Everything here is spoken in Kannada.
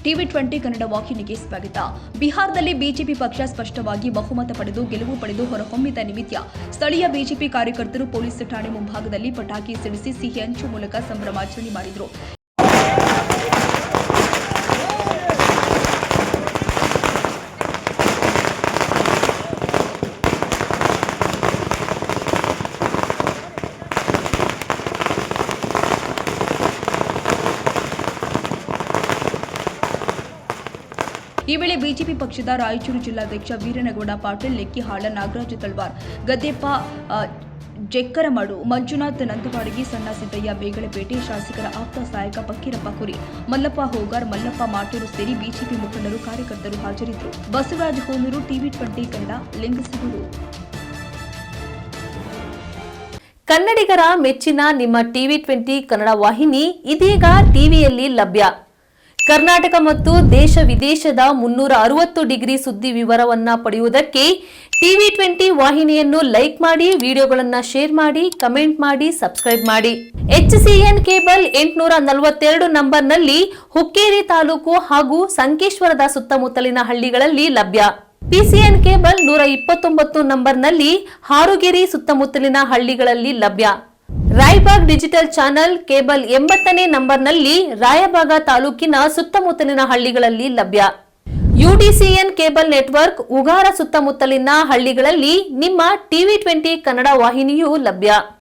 ಟಿವಿ20 ಕನ್ನಡ ವಾಹಿನಿಗೆ ಸ್ವಾಗತ. ಬಿಹಾರದಲ್ಲಿ ಬಿಜೆಪಿ ಪಕ್ಷ ಸ್ಪಷ್ಟವಾಗಿ ಬಹುಮತ ಪಡೆದು ಗೆಲುವು ಪಡೆದು ಹೊರಹೊಮ್ಮಿದ ನಿಮಿತ್ತ ಸ್ಥಳೀಯ ಬಿಜೆಪಿ ಕಾರ್ಯಕರ್ತರು ಪೊಲೀಸ್ ಠಾಣೆ ಮುಂಭಾಗದಲ್ಲಿ ಪಟಾಕಿ ಸಿಡಿಸಿ ಸಿಹಿ ಹಂಚು ಮೂಲಕ ಸಂಭ್ರಮಾಚರಣೆ ಮಾಡಿದರು. ಈ ವೇಳೆ ಬಿಜೆಪಿ ಪಕ್ಷದ ರಾಯಚೂರು ಜಿಲ್ಲಾಧ್ಯಕ್ಷ ವೀರನಗೌಡ ಪಾಟೀಲ್, ಲೆಕ್ಕಿಹಾಳ ನಾಗರಾಜ ತಳವಾರ್, ಗದ್ದೆಪ್ಪ ಜೆಕ್ಕರಮಡು, ಮಂಜುನಾಥ್ ನಂದವಾಡಗಿ, ಸಣ್ಣ ಸಿದ್ದಯ್ಯ ಬೇಗಲಪೇಟೆ, ಶಾಸಕರ ಆಪ್ತ ಸಹಾಯಕ ಫಕೀರಪ್ಪ ಕುರಿ, ಮಲ್ಲಪ್ಪ ಹೋಗಾರ್, ಮಲ್ಲಪ್ಪ ಮಾಟೂರು ಸೇರಿ ಬಿಜೆಪಿ ಮುಖಂಡರು ಕಾರ್ಯಕರ್ತರು ಹಾಜರಿದ್ದರು. ಬಸವರಾಜ ಹೋನೂರು, ಟಿವಿ20 ಕನ್ನಡ, ಲಿಂಗಸಗೂರು. ಕನ್ನಡಿಗರ ಮೆಚ್ಚಿನ ನಿಮ್ಮ ಟಿವಿ20 ಕನ್ನಡ ವಾಹಿನಿ ಇದೀಗ ಟಿವಿಯಲ್ಲಿ ಲಭ್ಯ. ಕರ್ನಾಟಕ ಮತ್ತು ದೇಶ ವಿದೇಶದ 360 ಡಿಗ್ರಿ ಸುದ್ದಿ ವಿವರವನ್ನ ಪಡೆಯುವುದಕ್ಕೆ ಟಿವಿ20 ವಾಹಿನಿಯನ್ನು ಲೈಕ್ ಮಾಡಿ, ವಿಡಿಯೋಗಳನ್ನು ಶೇರ್ ಮಾಡಿ, ಕಮೆಂಟ್ ಮಾಡಿ, ಸಬ್ಸ್ಕ್ರೈಬ್ ಮಾಡಿ. HCN ಕೇಬಲ್ 842 ನಂಬರ್ನಲ್ಲಿ ಹುಕ್ಕೇರಿ ತಾಲೂಕು ಹಾಗೂ ಸಂಕೇಶ್ವರದ ಸುತ್ತಮುತ್ತಲಿನ ಹಳ್ಳಿಗಳಲ್ಲಿ ಲಭ್ಯ. PCN ಕೇಬಲ್ 129 ನಂಬರ್ನಲ್ಲಿ ಹಾರುಗೆರೆ ಸುತ್ತಮುತ್ತಲಿನ ಹಳ್ಳಿಗಳಲ್ಲಿ ಲಭ್ಯ. ರಾಯಬಾಗ್ ಡಿಜಿಟಲ್ ಚಾನೆಲ್ ಕೇಬಲ್ 80ನೇ ನಂಬರ್ನಲ್ಲಿ ರಾಯಬಾಗ ತಾಲೂಕಿನ ಸುತ್ತಮುತ್ತಲಿನ ಹಳ್ಳಿಗಳಲ್ಲಿ ಲಭ್ಯ. UDCN ಕೇಬಲ್ ನೆಟ್ವರ್ಕ್ ಉಗಾರ ಸುತ್ತಮುತ್ತಲಿನ ಹಳ್ಳಿಗಳಲ್ಲಿ ನಿಮ್ಮ ಟಿವಿ20 ಕನ್ನಡ ವಾಹಿನಿಯೂ ಲಭ್ಯ.